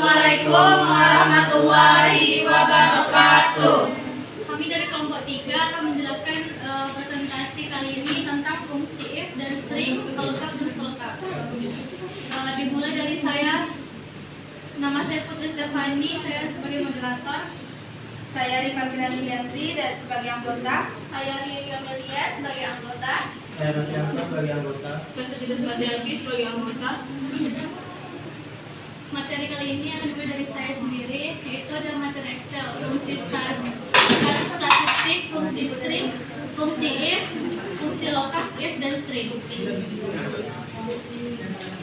Assalamualaikum warahmatullahi wabarakatuh. Kami dari kelompok 3 akan menjelaskan presentasi kali ini tentang fungsi if dan string, VLOOKUP dan VLOOKUP. Dimulai dari saya. Nama saya Putri Stefani, saya sebagai moderator. Saya Rika Miliantri dan sebagai anggota. Saya Ria Amelia sebagai anggota. Saya Raffi Hamzah sebagai anggota. Saya Siti Sumardianti sebagai anggota. Materi kali ini akan dimulai dari saya sendiri, yaitu ada materi Excel, fungsi statistik, fungsi string, fungsi if, fungsi lookup, if, dan string.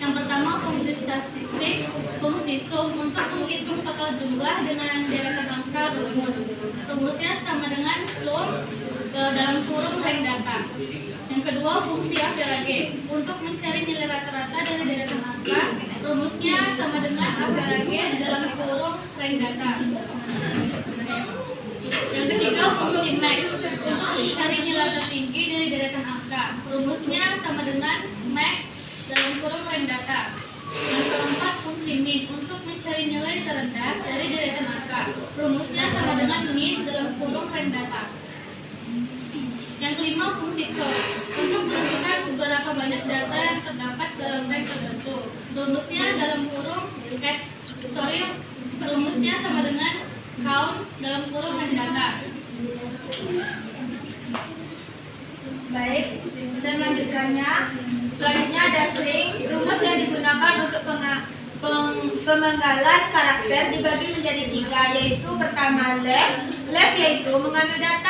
Yang pertama, fungsi statistik, fungsi sum untuk menghitung total jumlah dengan deretan angka rumus. Rumusnya sama dengan sum dalam kurung rank data. Yang kedua, fungsi average untuk mencari nilai rata-rata dari deretan angka. Rumusnya sama dengan average dalam kurung rank data. Yang ketiga, fungsi max untuk mencari nilai tertinggi dari deretan angka. Rumusnya sama dengan max dalam kurung rank data. Yang keempat, fungsi min untuk mencari nilai terendah dari deretan angka. Rumusnya sama dengan min dalam kurung rank data. Yang kelima, fungsi curve untuk menentukan berapa banyak data yang terdapat dalam rank tertentu. Rumusnya dalam kurung rumusnya sama dengan count dalam kurung rank data. Baik, saya melanjutkannya. Selanjutnya ada string, rumus yang digunakan untuk pemenggalan karakter dibagi menjadi 3, yaitu pertama left. Left yaitu mengambil data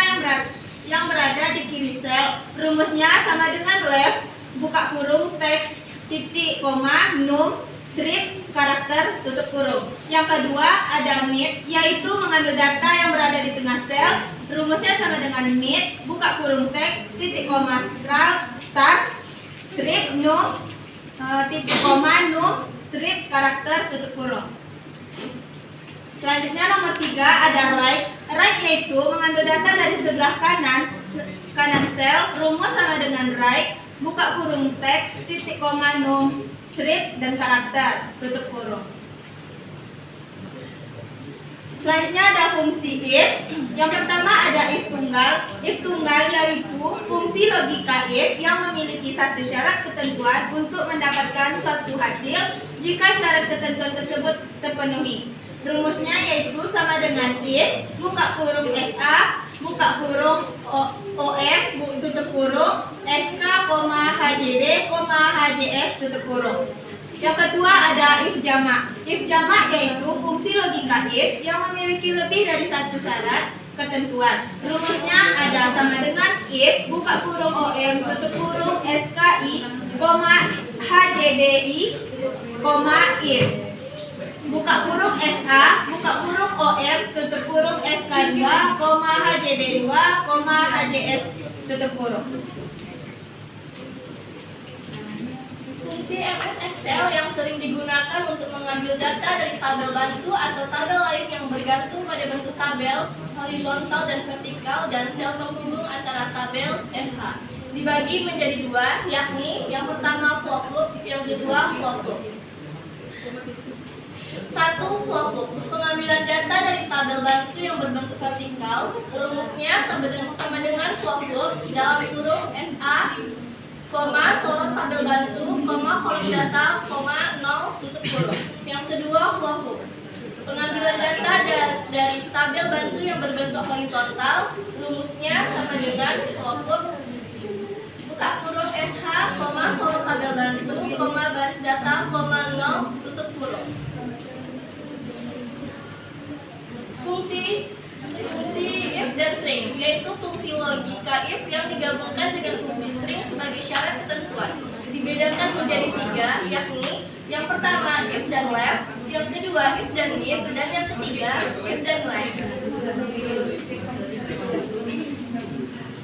yang berada di kiri sel. Rumusnya sama dengan left, buka kurung, teks, titik, koma, num, strip, karakter, tutup kurung. Yang kedua ada mid, yaitu mengambil data yang berada di tengah sel. Rumusnya sama dengan mid, buka kurung, teks, titik, koma, start, strip, num, titik, koma, num, strip, karakter, tutup kurung. Selanjutnya nomor 3 ada right. Right yaitu mengambil data dari sebelah kanan sel. Rumus sama dengan right, buka kurung, teks, titik, koma, num, strip, dan karakter, tutup kurung. Selanjutnya ada fungsi if. Yang pertama ada if tunggal. If tunggal yaitu fungsi logika if yang memiliki satu syarat ketentuan untuk mendapatkan suatu hasil jika syarat ketentuan tersebut terpenuhi. Rumusnya yaitu sama dengan if, buka kurung SA, buka kurung OM, tutup kurung, SK, HJB, HJS, tutup kurung. Yang kedua ada if jamak. If jamak yaitu fungsi logika if yang memiliki lebih dari satu syarat ketentuan. Rumusnya ada sama dengan if, buka kurung OM, tutup kurung, SKI, HJBI, if. Buka kurung SA, buka kurung OM, tutup kurung SK2, HJB2, HJS, tutup kurung. Fungsi MS Excel yang sering digunakan untuk mengambil data dari tabel bantu atau tabel lain yang bergantung pada bentuk tabel, horizontal dan vertikal, dan sel penghubung antara tabel SH. Dibagi menjadi 2, yakni yang pertama VLOOKUP, yang kedua VLOOKUP. 1. VLOOKUP, pengambilan data dari tabel bantu yang berbentuk vertikal. Rumusnya sama dengan VLOOKUP dalam kurung SA, sorot tabel bantu, kolom data, 0, tutup kurung. Yang kedua VLOOKUP, pengambilan data dari tabel bantu yang berbentuk horizontal. Rumusnya sama dengan VLOOKUP, buka kurung SH, sorot tabel bantu, baris data, 0, tutup kurung. Fungsi if dan string yaitu fungsi logika if yang digabungkan dengan fungsi string sebagai syarat ketentuan. Dibedakan menjadi 3, yakni yang pertama if dan left, yang kedua if dan mid, dan yang ketiga if dan right.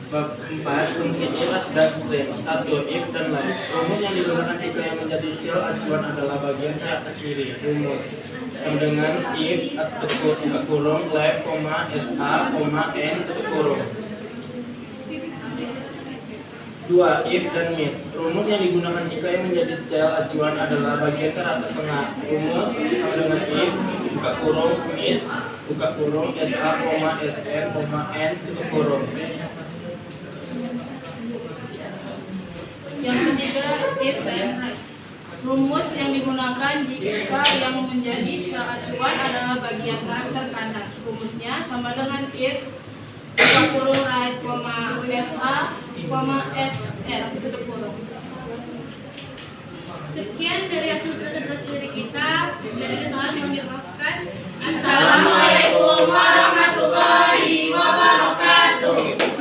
Bab 4, fungsi if dan string. 1. If dan left. Rumus yang digunakan jika yang menjadi cel acuan adalah bagian syarat terkiri. Rumus sama dengan if buka kurung left, SA, n, tutup kurung. 2. If dan mid. Rumus yang digunakan jika yang menjadi cel acuan adalah bagian ke tengah. Rumus sama dengan if, kurung unit buka kurung SA, SN, N tutup kurung. Yang ketiga, if dan rumus yang digunakan jika yang menjadi sel acuan adalah bagian karakter kanan. Rumusnya sama dengan if buka kurung right, SA, SN tutup kurung. Sekian dari hasil presentasi dari kita. Dari kesalahan mohon dimaafkan. Assalamualaikum warahmatullahi wabarakatuh.